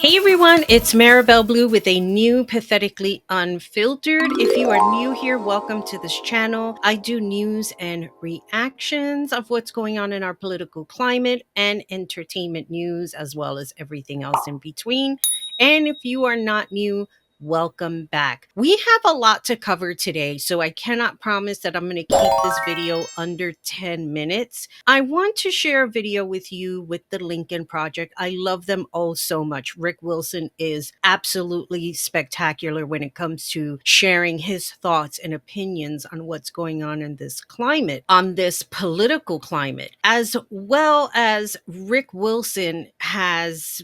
Hey everyone, it's Maribel Blue with a new Pathetically Unfiltered. If you are new here, welcome to this channel. I do news and reactions of what's going on in our political climate and entertainment news, as well as everything else in between. And if you are not new, welcome back. We have a lot to cover today, so I cannot promise that I'm going to keep this video under 10 minutes. I want to share a video with you with the Lincoln Project. I love them all so much. Rick Wilson is absolutely spectacular when it comes to sharing his thoughts and opinions on what's going on in this climate, on this political climate, as well as Rick Wilson has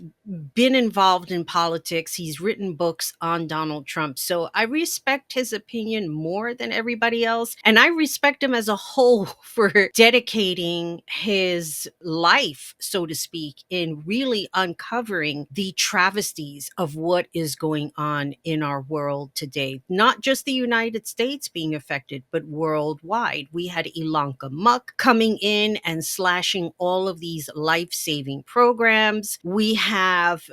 been involved in politics. He's written books on Donald Trump. So I respect his opinion more than everybody else. And I respect him as a whole for dedicating his life, so to speak, in really uncovering the travesties of what is going on in our world today. Not just the United States being affected, but worldwide. We had Ilanka Muck coming in and slashing all of these life-saving programs. We have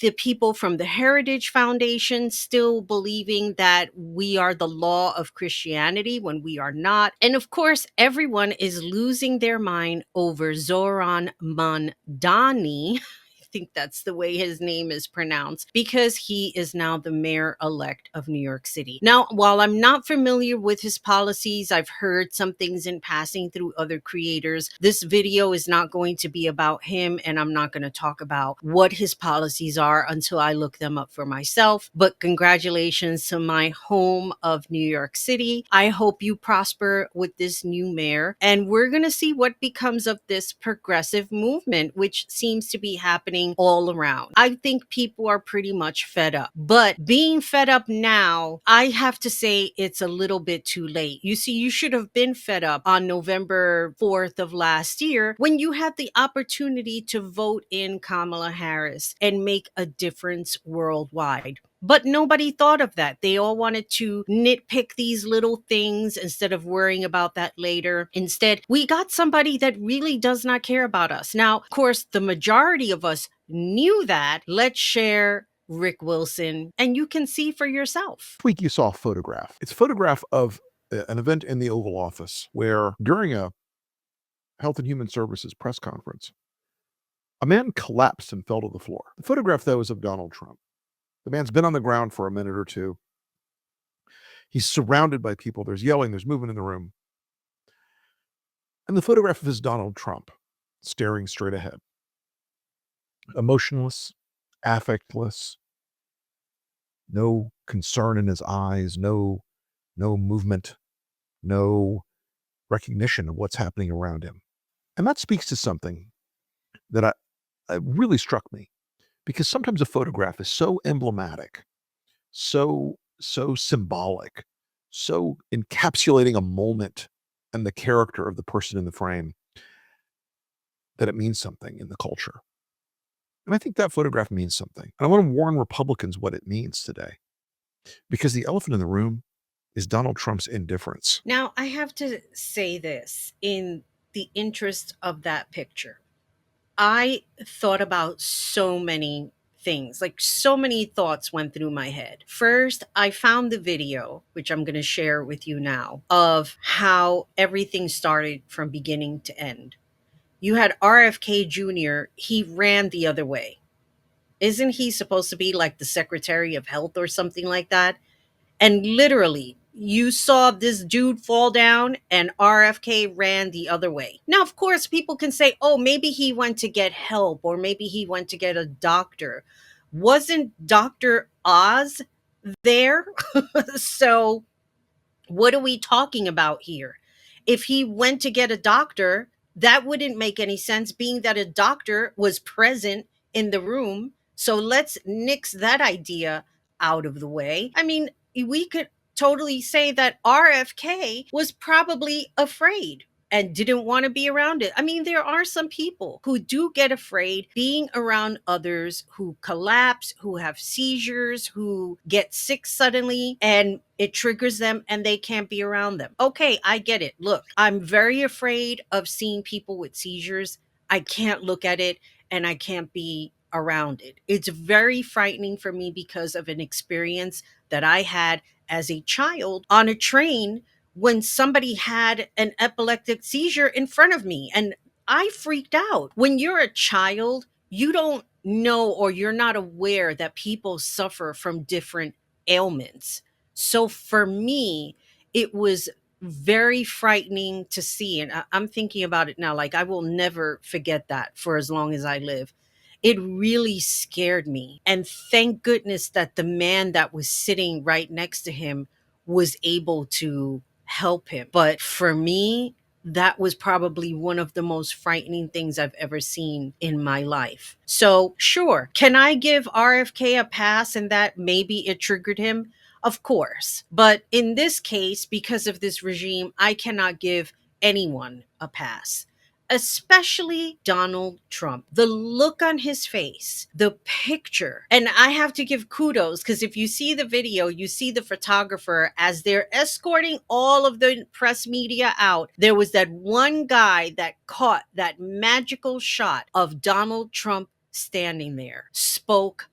the people from the Heritage Foundation still believing that we are the law of Christianity when we are not. And of course, everyone is losing their mind over Zoran Mandani. I think that's the way his name is pronounced, because he is now the mayor-elect of New York City. Now, while I'm not familiar with his policies, I've heard some things in passing through other creators. This video is not going to be about him, and I'm not going to talk about what his policies are until I look them up for myself. But congratulations to my home of New York City. I hope you prosper with this new mayor, and we're going to see what becomes of this progressive movement, which seems to be happening all around. I think people are pretty much fed up, but being fed up now, I have to say it's a little bit too late. You see, you should have been fed up on November 4th of last year when you had the opportunity to vote in Kamala Harris and make a difference worldwide. But nobody thought of that. They all wanted to nitpick these little things instead of worrying about that later. Instead, we got somebody that really does not care about us. Now, of course, the majority of us knew that. Let's share Rick Wilson, and you can see for yourself. This week you saw a photograph. It's a photograph of an event in the Oval Office where, during a Health and Human Services press conference, a man collapsed and fell to the floor. The photograph, though, is of Donald Trump. The man's been on the ground for a minute or two. He's surrounded by people. There's yelling, there's movement in the room. And the photograph is Donald Trump staring straight ahead, emotionless, affectless, no concern in his eyes, no movement, no recognition of what's happening around him. And that speaks to something that really struck me, because sometimes a photograph is so emblematic, so symbolic, so encapsulating a moment and the character of the person in the frame, that it means something in the culture. And I think that photograph means something. And I want to warn Republicans what it means today, because the elephant in the room is Donald Trump's indifference. Now, I have to say this in the interest of that picture. I thought about so many things, like so many thoughts went through my head. First, I found the video, which I'm going to share with you now, of how everything started from beginning to end. You had RFK Jr., he ran the other way. Isn't he supposed to be like the Secretary of Health or something like that? And literally, you saw this dude fall down and RFK ran the other way. Now, of course, people can say, oh, maybe he went to get help, or maybe he went to get a doctor. Wasn't Dr. Oz there? So what are we talking about here? If he went to get a doctor, that wouldn't make any sense, being that a doctor was present in the room. So let's nix that idea out of the way. I mean, we could totally say that RFK was probably afraid and didn't want to be around it. I mean, there are some people who do get afraid being around others who collapse, who have seizures, who get sick suddenly, and it triggers them and they can't be around them. Okay, I get it. Look, I'm very afraid of seeing people with seizures. I can't look at it and I can't be around it. It's very frightening for me because of an experience that I had as a child on a train when somebody had an epileptic seizure in front of me. And I freaked out. When you're a child, you don't know or you're not aware that people suffer from different ailments. So for me, it was very frightening to see. And I'm thinking about it now. Like, I will never forget that for as long as I live. It really scared me. And thank goodness that the man that was sitting right next to him was able to help him. But for me, that was probably one of the most frightening things I've ever seen in my life. So, sure, can I give RFK a pass and that maybe it triggered him? Of course. But in this case, because of this regime, I cannot give anyone a pass, especially Donald Trump. The look on his face, the picture. And I have to give kudos because if you see the video, you see the photographer as they're escorting all of the press media out. There was that one guy that caught that magical shot of Donald Trump standing there, spoke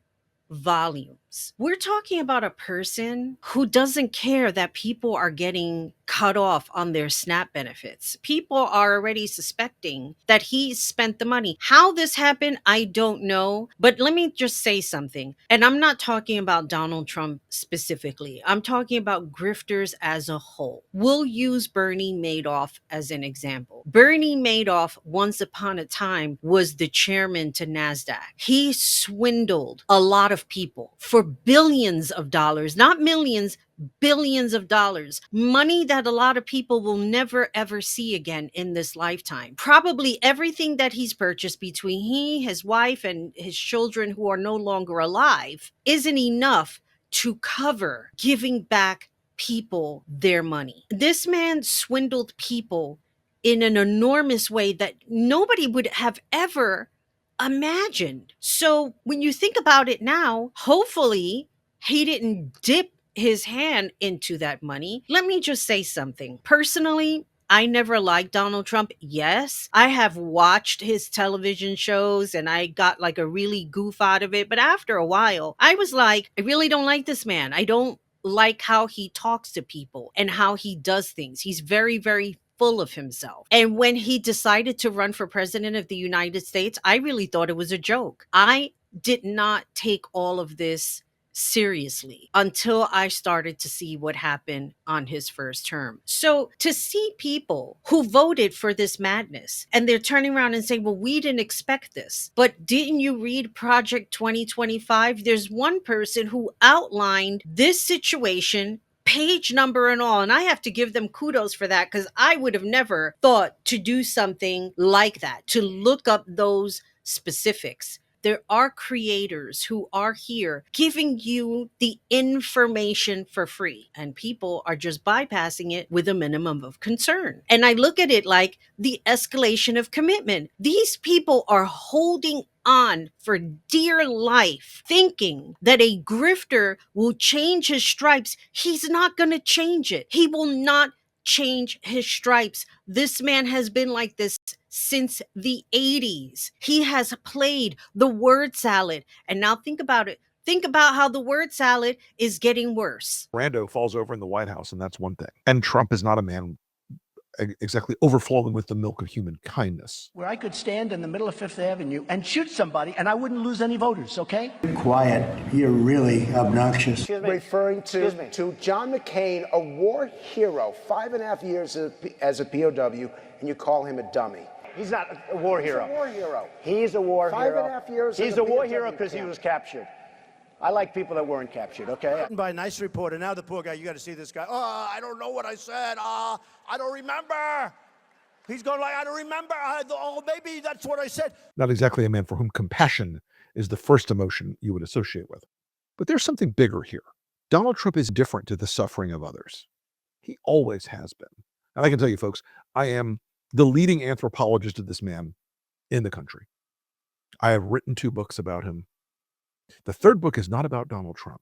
volumes. We're talking about a person who doesn't care that people are getting cut off on their SNAP benefits. People are already suspecting that he spent the money. How this happened, I don't know. But let me just say something. And I'm not talking about Donald Trump specifically, I'm talking about grifters as a whole. We'll use Bernie Madoff as an example. Bernie Madoff, once upon a time, was the chairman to NASDAQ. He swindled a lot of people for billions of dollars, not millions, billions of dollars, money that a lot of people will never ever see again in this lifetime. Probably everything that he's purchased between he, his wife, and his children who are no longer alive isn't enough to cover giving back people their money. This man swindled people in an enormous way that nobody would have ever imagined. So when you think about it now, hopefully he didn't dip his hand into that money. Let me just say something. Personally, I never liked Donald Trump. Yes, I have watched his television shows and I got like a really goof out of it. But after a while, I was like, I really don't like this man. I don't like how he talks to people and how he does things. He's very, very full of himself. And when he decided to run for president of the United States, I really thought it was a joke. I did not take all of this seriously until I started to see what happened on his first term. So to see people who voted for this madness and they're turning around and saying, well, we didn't expect this. But didn't you read Project 2025? There's one person who outlined this situation, page number and all. And I have to give them kudos for that because I would have never thought to do something like that, to look up those specifics. There are creators who are here giving you the information for free, and people are just bypassing it with a minimum of concern. And I look at it like the escalation of commitment. These people are holding on for dear life, thinking that a grifter will change his stripes. He's not going to change it. He will not change his stripes. This man has been like this since the 80s. He has played the word salad. And now think about it. Think about how the word salad is getting worse. Rando falls over in the White House, and that's one thing. And Trump is not a man exactly overflowing with the milk of human kindness. Where I could stand in the middle of Fifth Avenue and shoot somebody and I wouldn't lose any voters, okay? Quiet. You're really obnoxious. Referring to John McCain, a war hero, 5.5 years as a POW, and you call him a dummy. He's not a war hero. He's a war hero. He's a war hero. 5.5 years. He's a war hero because he was captured. I like people that weren't captured, okay? By a nice reporter. Now the poor guy, you got to see this guy. Oh, I don't know what I said. I don't remember. He's going like, I don't remember. Oh, maybe that's what I said. Not exactly a man for whom compassion is the first emotion you would associate with. But there's something bigger here. Donald Trump is different to the suffering of others. He always has been. And I can tell you, folks, I am the leading anthropologist of this man in the country. I have written 2 books about him. The 3rd book is not about Donald Trump.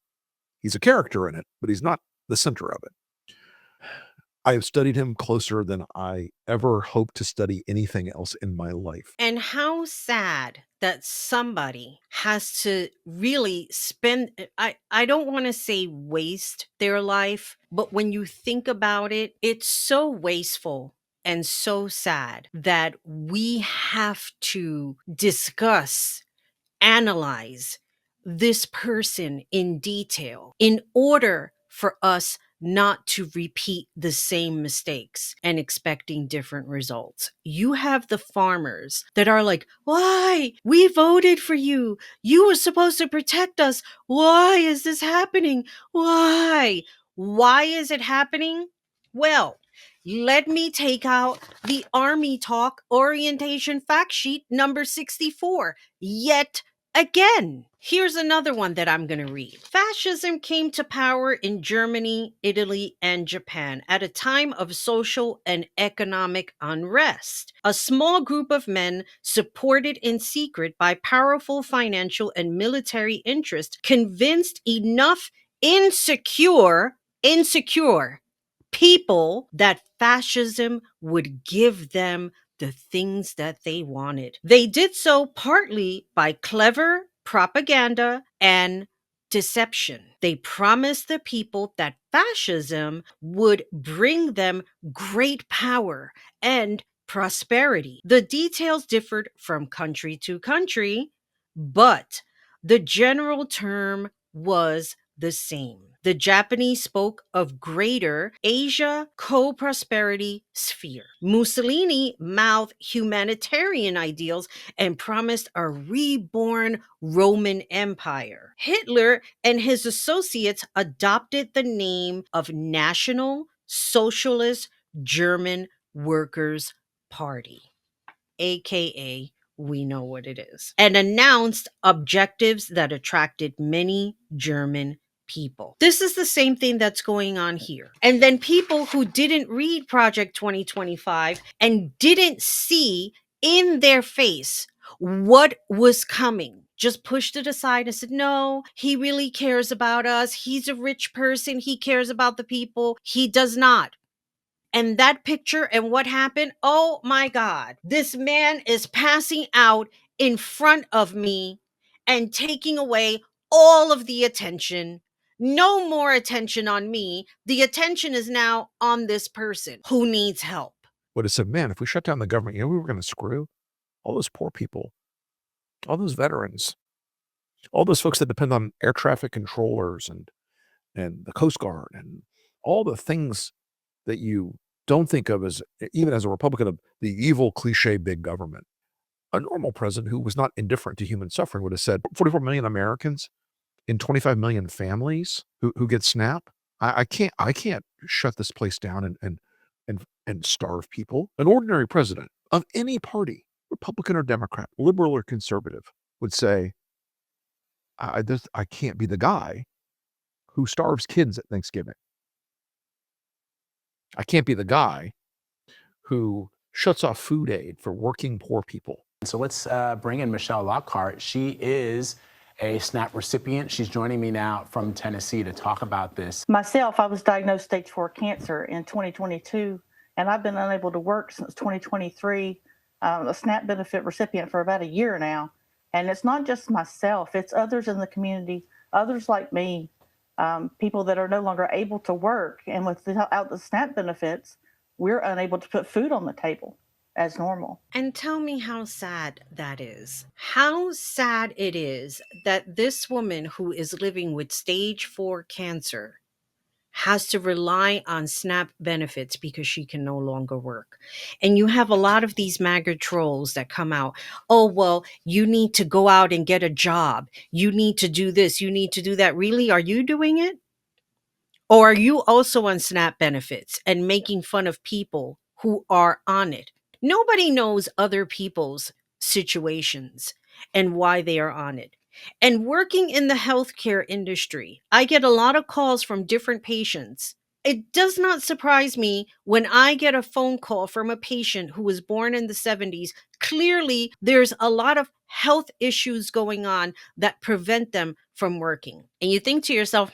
He's a character in it, but he's not the center of it. I have studied him closer than I ever hoped to study anything else in my life. And how sad that somebody has to really spend, I don't want to say waste their life, but when you think about it, it's so wasteful and so sad that we have to discuss, analyze this person in detail in order for us not to repeat the same mistakes and expecting different results. You have the farmers that are like, why? We voted for you. You were supposed to protect us. Why is this happening? Why? Why is it happening? Well, let me take out the Army Talk Orientation Fact Sheet number 64 yet again. Here's another one that I'm going to read. Fascism came to power in Germany, Italy, and Japan at a time of social and economic unrest. A small group of men, supported in secret by powerful financial and military interests, convinced enough insecure people that fascism would give them the things that they wanted. They did so partly by clever propaganda and deception. They promised the people that fascism would bring them great power and prosperity. The details differed from country to country, but the general term was the same. The Japanese spoke of greater Asia co-prosperity sphere. Mussolini mouthed humanitarian ideals and promised a reborn Roman Empire. Hitler and his associates adopted the name of National Socialist German Workers' Party, aka we know what it is, and announced objectives that attracted many German people. This is the same thing that's going on here. And then people who didn't read Project 2025 and didn't see in their face what was coming just pushed it aside and said, no, he really cares about us. He's a rich person. He cares about the people. He does not. And that picture and what happened, oh my God, this man is passing out in front of me and taking away all of the attention. No more attention on me. The attention is now on this person who needs help. Would have said, man, if we shut down the government, we were going to screw all those poor people, all those veterans, all those folks that depend on air traffic controllers and the Coast Guard and all the things that you don't think of as, even as a Republican, of the evil cliche big government. A normal president who was not indifferent to human suffering would have said 44 million Americans in 25 million families who get SNAP. I can't shut this place down and starve people. An ordinary president of any party, Republican or Democrat, liberal or conservative, would say, I can't be the guy who starves kids at Thanksgiving. I can't be the guy who shuts off food aid for working poor people. So let's bring in Michelle Lockhart. She is a SNAP recipient. She's joining me now from Tennessee to talk about this. Myself, I was diagnosed stage 4 cancer in 2022, and I've been unable to work since 2023, a SNAP benefit recipient for about a year now. And it's not just myself, it's others in the community, others like me, people that are no longer able to work. And without the SNAP benefits, we're unable to put food on the table as normal. And tell me how sad that is. How sad it is that this woman who is living with stage 4 cancer has to rely on SNAP benefits because she can no longer work. And you have a lot of these MAGA trolls that come out, oh, well, you need to go out and get a job. You need to do this. You need to do that. Really? Are you doing it? Or are you also on SNAP benefits and making fun of people who are on it? Nobody knows other people's situations and why they are on it. And working in the healthcare industry, I get a lot of calls from different patients. It does not surprise me when I get a phone call from a patient who was born in the 70s. Clearly, there's a lot of health issues going on that prevent them from working. And you think to yourself,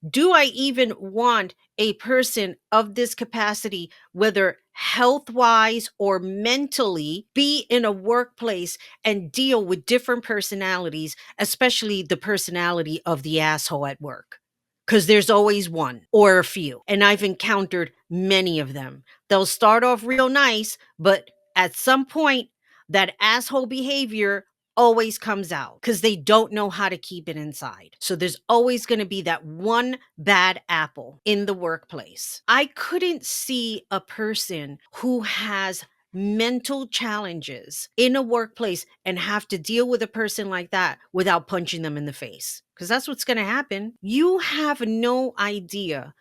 do I even want a person of this capacity, whether health wise or mentally, be in a workplace and deal with different personalities, especially the personality of the asshole at work? Because there's always one or a few. And I've encountered many of them. They'll start off real nice, but at some point, that asshole behavior always comes out because they don't know how to keep it inside. So there's always going to be that one bad apple in the workplace. I couldn't see a person who has mental challenges in a workplace and have to deal with a person like that without punching them in the face, because that's what's going to happen. You have no idea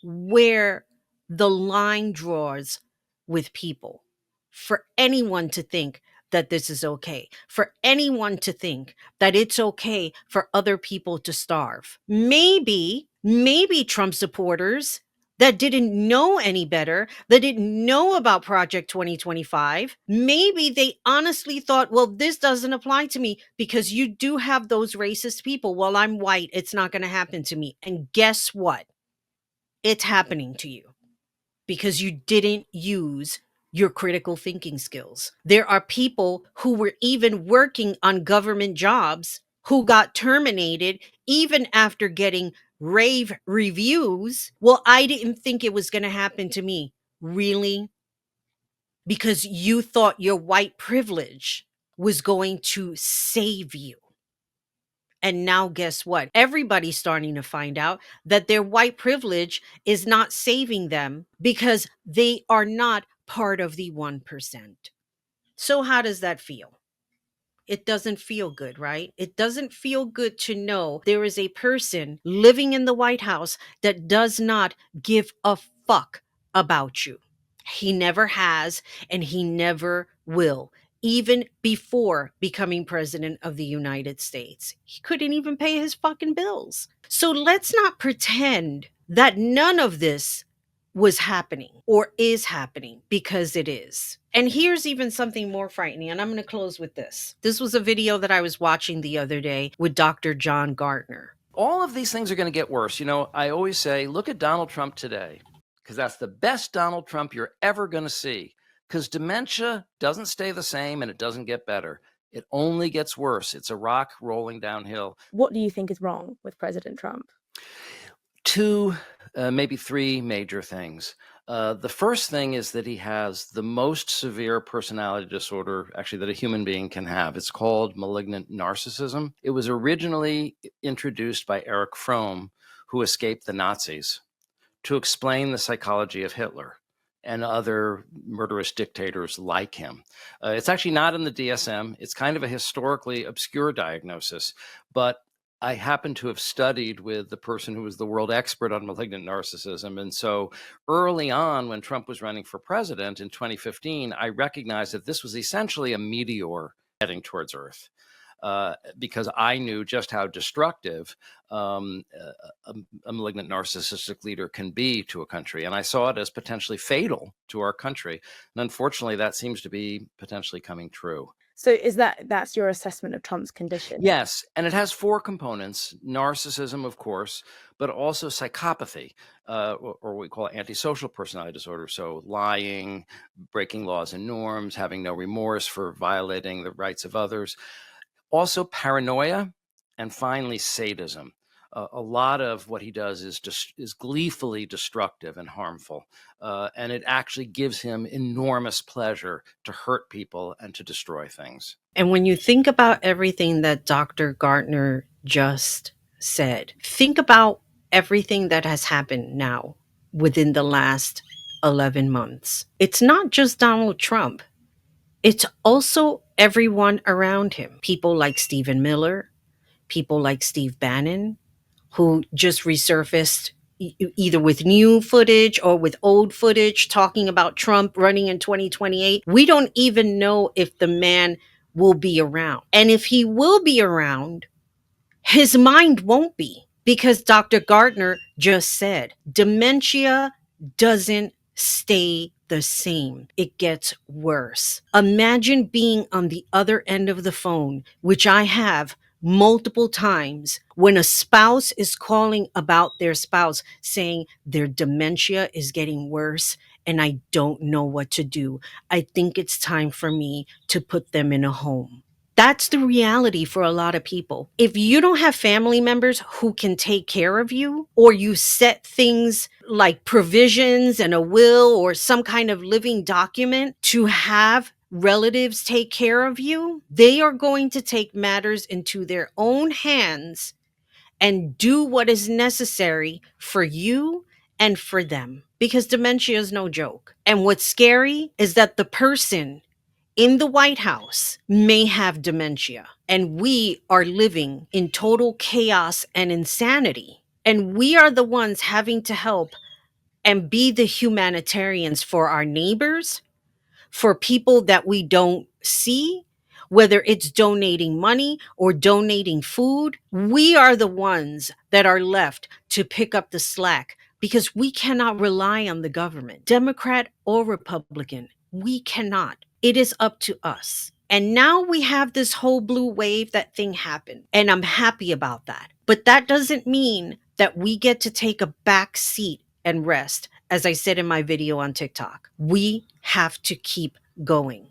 where the line draws with people for anyone to think that this is okay, for anyone to think that it's okay for other people to starve. Maybe Trump supporters that didn't know any better, that didn't know about Project 2025, maybe they honestly thought, well, this doesn't apply to me, because you do have those racist people. Well, I'm white, it's not going to happen to me. And guess what? It's happening to you because you didn't use your critical thinking skills. There are people who were even working on government jobs who got terminated even after getting rave reviews. Well, I didn't think it was going to happen to me. Really? Because you thought your white privilege was going to save you. And now, guess what? Everybody's starting to find out that their white privilege is not saving them because they are not part of the 1%. So, how does that feel? It doesn't feel good, right? It doesn't feel good to know there is a person living in the White House that does not give a fuck about you. He never has, and he never will. Even before becoming president of the United States, he couldn't even pay his fucking bills. So let's not pretend that none of this was happening or is happening, because it is. And here's even something more frightening, and I'm going to close with this. This was a video that I was watching the other day with Dr. John Gardner. All of these things are going to get worse. You know, I always say, look at Donald Trump today, because that's the best Donald Trump you're ever going to see. Because dementia doesn't stay the same and it doesn't get better. It only gets worse. It's a rock rolling downhill. What do you think is wrong with President Trump? Two, maybe three major things. The first thing is that he has the most severe personality disorder, actually, that a human being can have. It's called malignant narcissism. It was originally introduced by Erich Fromm, who escaped the Nazis, to explain the psychology of Hitler and other murderous dictators like him. It's actually not in the DSM. It's kind of a historically obscure diagnosis, but I happen to have studied with the person who was the world expert on malignant narcissism. And so early on, when Trump was running for president in 2015, I recognized that this was essentially a meteor heading towards Earth. Because I knew just how destructive a malignant narcissistic leader can be to a country. And I saw it as potentially fatal to our country. And unfortunately, that seems to be potentially coming true. So that's your assessment of Trump's condition? Yes. And it has four components: narcissism, of course, but also psychopathy, or what we call antisocial personality disorder. So lying, breaking laws and norms, having no remorse for violating the rights of others. Also paranoia, and finally sadism. A lot of what he does is gleefully destructive and harmful, and it actually gives him enormous pleasure to hurt people and to destroy things. And when you think about everything that Dr. Gardner just said, think about everything that has happened now within the last 11 months. It's not just Donald Trump. It's also everyone around him. People like Stephen Miller, people like Steve Bannon, who just resurfaced either with new footage or with old footage talking about Trump running in 2028. We don't even know if the man will be around. And if he will be around, his mind won't be, because Dr. Gardner just said dementia doesn't stay the same. It gets worse. Imagine being on the other end of the phone, which I have multiple times when a spouse is calling about their spouse saying their dementia is getting worse and I don't know what to do. I think it's time for me to put them in a home. That's the reality for a lot of people. If you don't have family members who can take care of you, or you set things like provisions and a will or some kind of living document to have relatives take care of you, they are going to take matters into their own hands and do what is necessary for you and for them, because dementia is no joke. And what's scary is that the person in the White House may have dementia, and we are living in total chaos and insanity. And we are the ones having to help and be the humanitarians for our neighbors, for people that we don't see, whether it's donating money or donating food. We are the ones that are left to pick up the slack because we cannot rely on the government, Democrat or Republican. We cannot. It is up to us. And now we have this whole blue wave, that thing happened. And I'm happy about that. But that doesn't mean that we get to take a back seat and rest. As I said in my video on TikTok, we have to keep going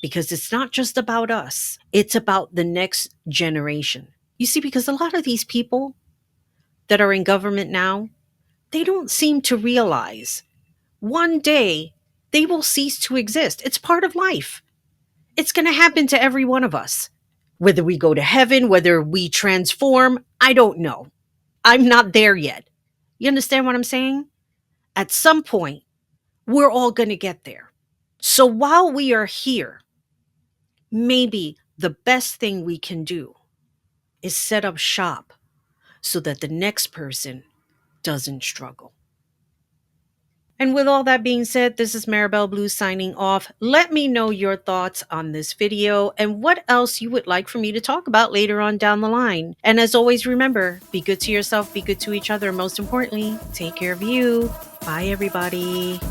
because it's not just about us. It's about the next generation. You see, because a lot of these people that are in government now, they don't seem to realize one day they will cease to exist. It's part of life. It's going to happen to every one of us. Whether we go to heaven, whether we transform, I don't know. I'm not there yet. You understand what I'm saying? At some point, we're all going to get there. So while we are here, maybe the best thing we can do is set up shop so that the next person doesn't struggle. And with all that being said, this is Maribel Blue signing off. Let me know your thoughts on this video and what else you would like for me to talk about later on down the line. And as always, remember, be good to yourself, be good to each other. Most importantly, take care of you. Bye, everybody.